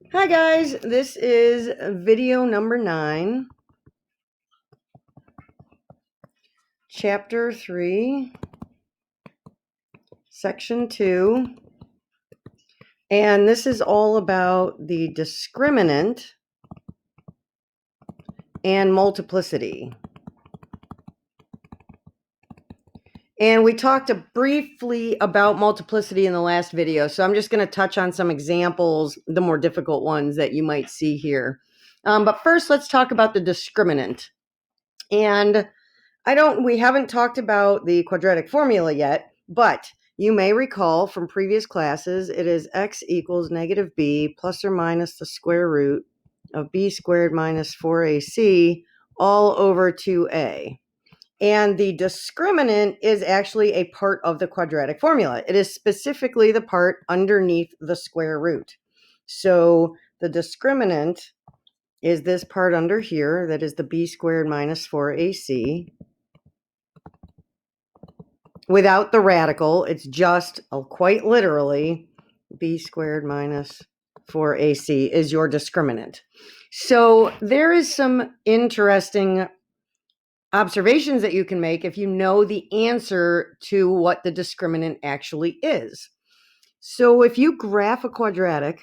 Hi guys, this is video number 9, chapter 3, section 2, and this is all about the discriminant and multiplicity. And we talked briefly about multiplicity in the last video, so I'm just going to touch on some examples, the more difficult ones that you might see here. But first, let's talk about the discriminant. And we haven't talked about the quadratic formula yet, but you may recall from previous classes, it is x equals negative b plus or minus the square root of b squared minus 4ac all over 2a. And the discriminant is actually a part of the quadratic formula. It is specifically the part underneath the square root. So the discriminant is this part under here, that is the b squared minus 4ac. Without the radical, it's just quite literally b squared minus 4ac is your discriminant. So there is some interesting observations that you can make if you know the answer to what the discriminant actually is. So if you graph a quadratic,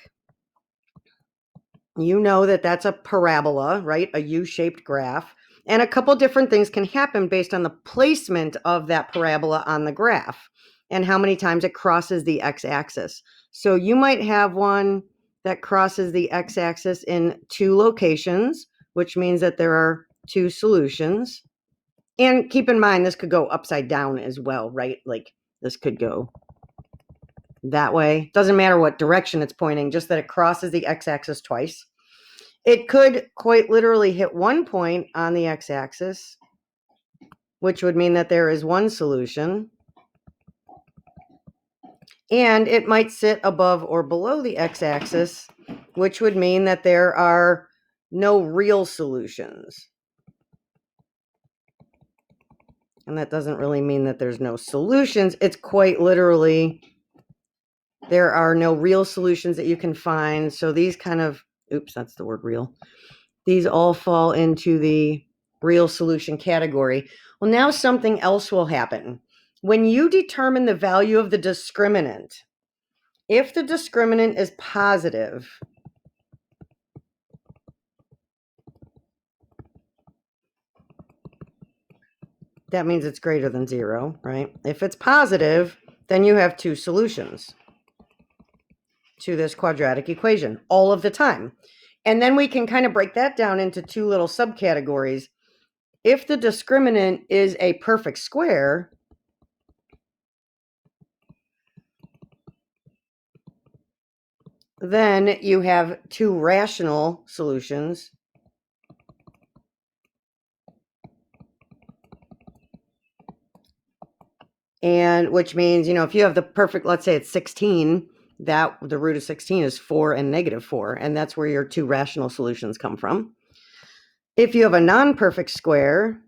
you know that that's a parabola, right? A U-shaped graph. And a couple different things can happen based on the placement of that parabola on the graph and how many times it crosses the x-axis. So you might have one that crosses the x-axis in 2 locations, which means that there are 2 solutions. And keep in mind, this could go upside down as well, right? Like this could go that way. Doesn't matter what direction it's pointing, just that it crosses the x-axis twice. It could quite literally hit one point on the x-axis, which would mean that there is one solution. And it might sit above or below the x-axis, which would mean that there are no real solutions. And that doesn't really mean that there's no solutions. It's quite literally, there are no real solutions that you can find. So these kind of, oops, that's the word real. These all fall into the real solution category. Well, now something else will happen. When you determine the value of the discriminant, if the discriminant is positive, that means it's greater than 0, right? If it's positive, then you have 2 solutions to this quadratic equation all of the time. And then we can kind of break that down into 2 little subcategories. If the discriminant is a perfect square, then you have 2 rational solutions. And which means, if you have the perfect, let's say it's 16, that the root of 16 is 4 and negative 4, and that's where your 2 rational solutions come from. If you have a non-perfect square,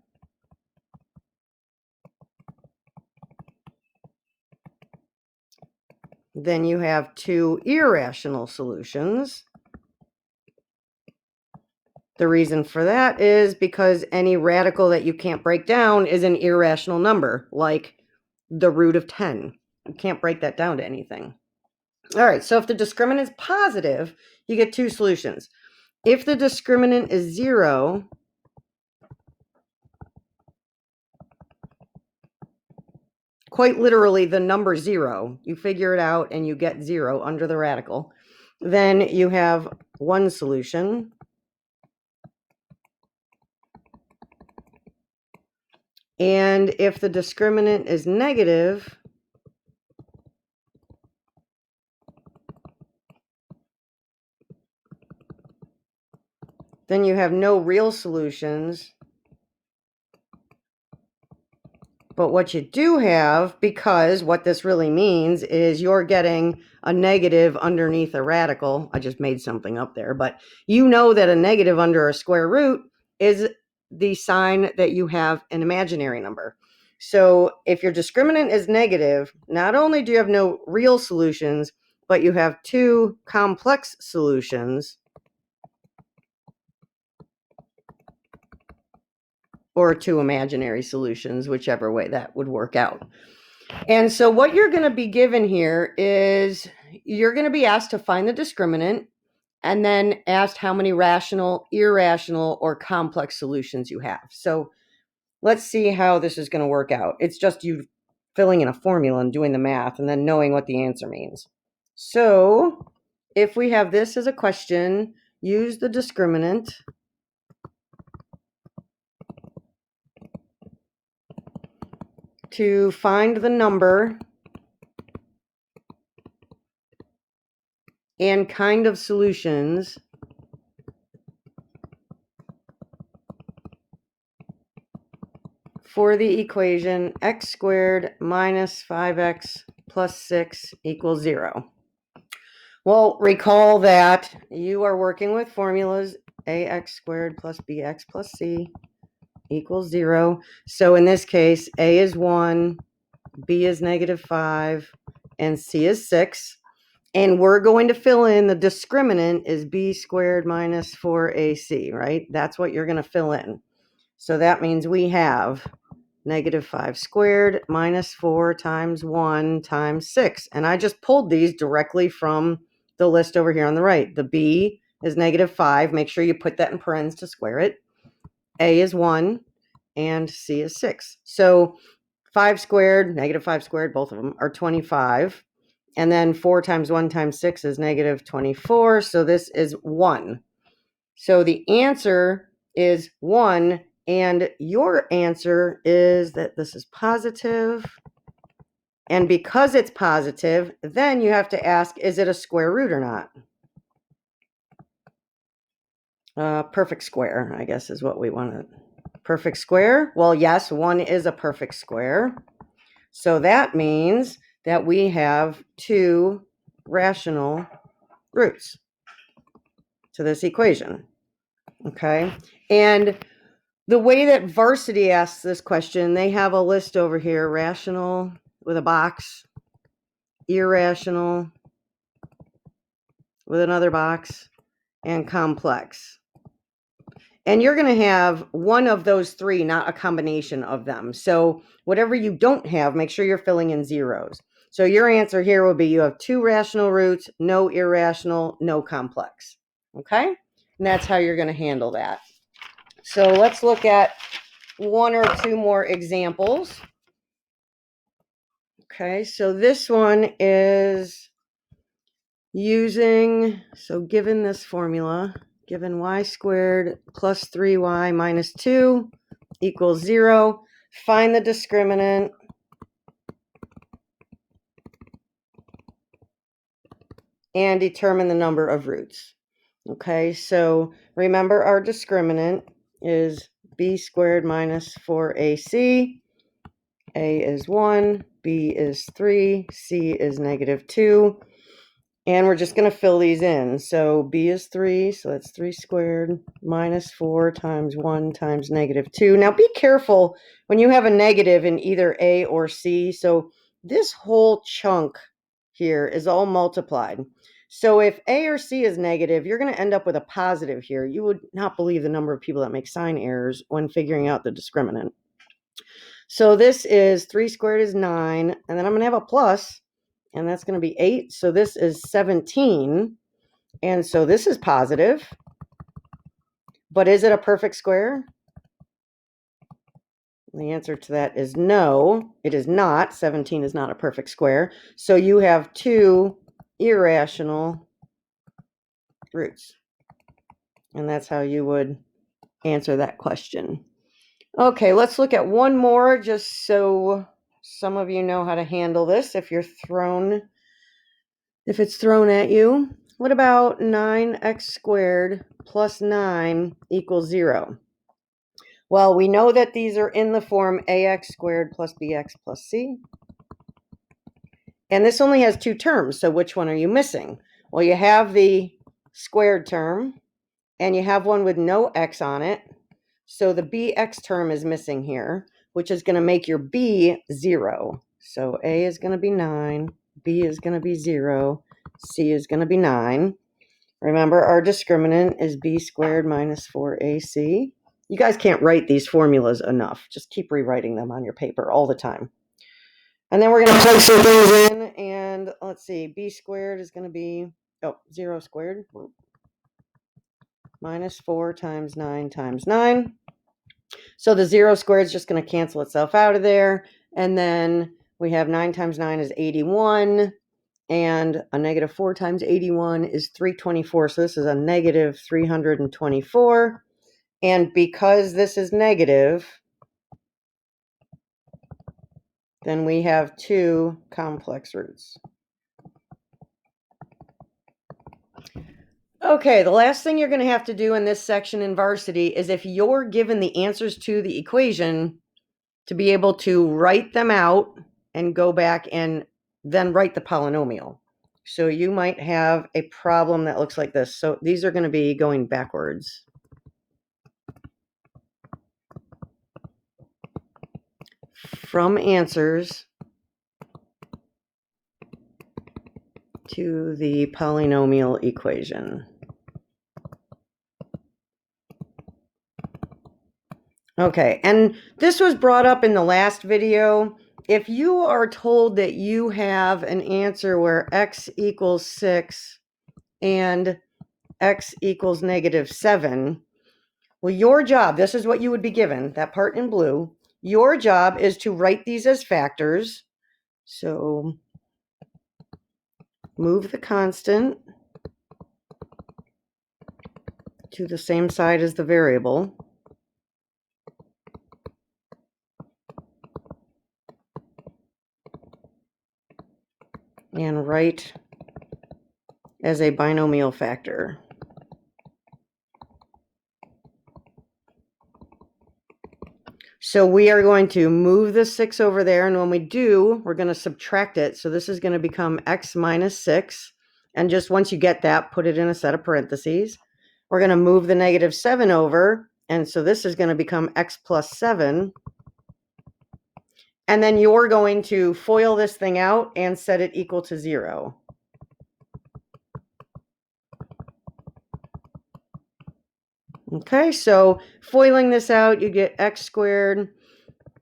then you have 2 irrational solutions. The reason for that is because any radical that you can't break down is an irrational number, like the root of 10. You can't break that down to anything. All right, so if the discriminant is positive, you get 2 solutions. If the discriminant is 0, quite literally the number 0, you figure it out and you get 0 under the radical, then you have 1 solution. And if the discriminant is negative, then you have no real solutions. But what you do have, because what this really means is you're getting a negative underneath a radical. I just made something up there, but you know that a negative under a square root is the sign that you have an imaginary number. So if your discriminant is negative, not only do you have no real solutions, but you have two complex solutions, or two imaginary solutions, whichever way that would work out. And so what you're going to be given here is you're going to be asked to find the discriminant and then asked how many rational, irrational, or complex solutions you have. So let's see how this is going to work out. It's just you filling in a formula and doing the math and then knowing what the answer means. So if we have this as a question, use the discriminant to find the number and kind of solutions for the equation x squared minus 5x plus 6 equals 0. Well, recall that you are working with formulas ax squared plus bx plus c equals 0. So in this case, a is 1, b is -5, and c is 6. And we're going to fill in the discriminant is b squared minus 4ac, right? That's what you're going to fill in. So that means we have -5 squared minus 4 times 1 times 6. And I just pulled these directly from the list over here on the right. The b is -5. Make sure you put that in parentheses to square it. A is 1 and c is 6. So 5 squared, -5 squared, both of them are 25. And then 4 times 1 times 6 is -24. So this is 1. So the answer is 1. And your answer is that this is positive. And because it's positive, then you have to ask, is it a square root or not? Perfect square, I guess, is what we want. Perfect square? Well, yes, 1 is a perfect square. So that means that we have 2 rational roots to this equation. Okay? And the way that Varsity asks this question, they have a list over here: rational with a box, irrational with another box, and complex. And you're going to have one of those three, not a combination of them. So whatever you don't have, make sure you're filling in zeros. So your answer here will be you have 2 rational roots, no irrational, no complex. Okay? And that's how you're going to handle that. So let's look at 1 or 2 more examples. Okay, so this one is using, so given this formula, given y squared plus 3y minus 2 equals 0, find the discriminant and determine the number of roots. Okay, so remember our discriminant is b squared minus 4ac. A is 1, b is 3, c is -2. And we're just going to fill these in. So b is 3, so that's 3 squared minus 4 times 1 times -2. Now be careful when you have a negative in either a or c. So this whole chunk here is all multiplied. So if a or c is negative, you're going to end up with a positive here. You would not believe the number of people that make sign errors when figuring out the discriminant. So this is 3 squared is 9, and then I'm going to have a plus, and that's going to be 8. So this is 17, and so this is positive. But is it a perfect square? The answer to that is no, it is not. 17 is not a perfect square. So you have 2 irrational roots. And that's how you would answer that question. Okay, let's look at one more just so some of you know how to handle this if it's thrown at you. What about 9x squared plus 9 equals 0? Well, we know that these are in the form ax squared plus bx plus c. And this only has 2 terms, so which one are you missing? Well, you have the squared term, and you have one with no x on it. So the bx term is missing here, which is going to make your b 0. So a is going to be 9, b is going to be 0, C is going to be 9. Remember, our discriminant is b squared minus 4ac. You guys can't write these formulas enough. Just keep rewriting them on your paper all the time. And then we're going to plug some things in. And let's see, b squared is going to be, 0 squared. Minus 4 times 9 times 9. So the 0 squared is just going to cancel itself out of there. And then we have 9 times 9 is 81. And a negative 4 times 81 is 324. So this is a negative 324. And because this is negative, then we have 2 complex roots. Okay, the last thing you're going to have to do in this section in varsity is if you're given the answers to the equation, to be able to write them out and go back and then write the polynomial. So you might have a problem that looks like this. So these are going to be going backwards. From answers to the polynomial equation. Okay, and this was brought up in the last video. If you are told that you have an answer where x equals 6 and x equals negative 7, well, your job, this is what you would be given, that part in blue. Your job is to write these as factors. So move the constant to the same side as the variable. And write as a binomial factor. So we are going to move the 6 over there, and when we do, we're going to subtract it. So this is going to become x minus 6. And just once you get that, put it in a set of parentheses. We're going to move the negative 7 over, and so this is going to become x plus 7. And then you're going to FOIL this thing out and set it equal to 0. Okay, so FOILing this out, you get x squared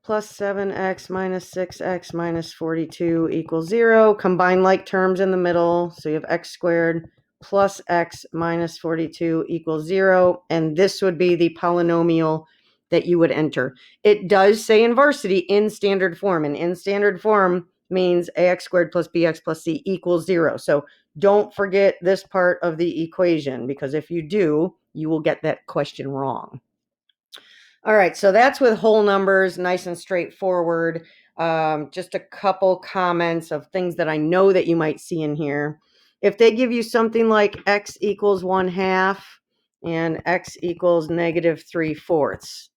plus 7x minus 6x minus 42 equals 0. Combine like terms in the middle. So you have x squared plus x minus 42 equals 0. And this would be the polynomial that you would enter. It does say in varsity in standard form. And in standard form means ax squared plus bx plus c equals 0. So don't forget this part of the equation, because if you do, you will get that question wrong. All right, so that's with whole numbers, nice and straightforward. Just a couple comments of things that I know that you might see in here. If they give you something like x equals 1/2 and x equals negative 3/4,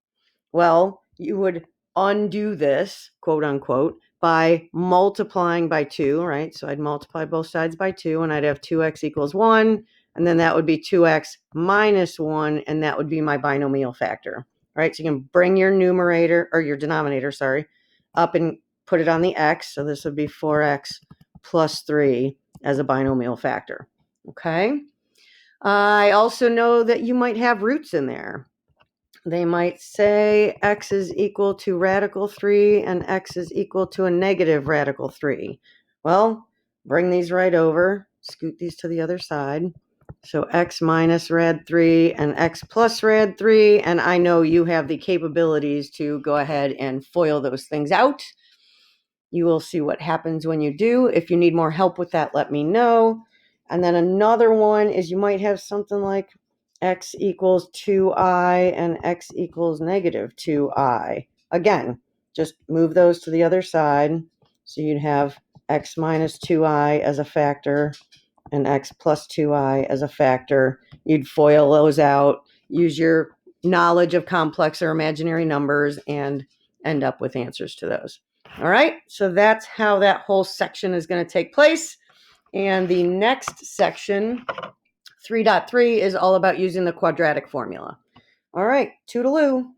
well, you would undo this, quote unquote, by multiplying by 2, right? So I'd multiply both sides by 2, and I'd have 2x equals 1, and then that would be 2x minus 1, and that would be my binomial factor. Right, so you can bring your numerator, or your denominator, sorry, up and put it on the x. So this would be 4x plus 3 as a binomial factor. Okay. I also know that you might have roots in there. They might say x is equal to radical 3 and x is equal to a negative radical 3. Well, bring these right over, scoot these to the other side. So x minus rad 3 and x plus rad 3. And I know you have the capabilities to go ahead and FOIL those things out. You will see what happens when you do. If you need more help with that, let me know. And then another one is you might have something like x equals 2i and x equals negative 2i. Again, just move those to the other side. So you'd have x minus 2i as a factor and x plus 2i as a factor. You'd FOIL those out, use your knowledge of complex or imaginary numbers, and end up with answers to those. All right, so that's how that whole section is going to take place. And the next section, 3.3, is all about using the quadratic formula. All right, toodaloo.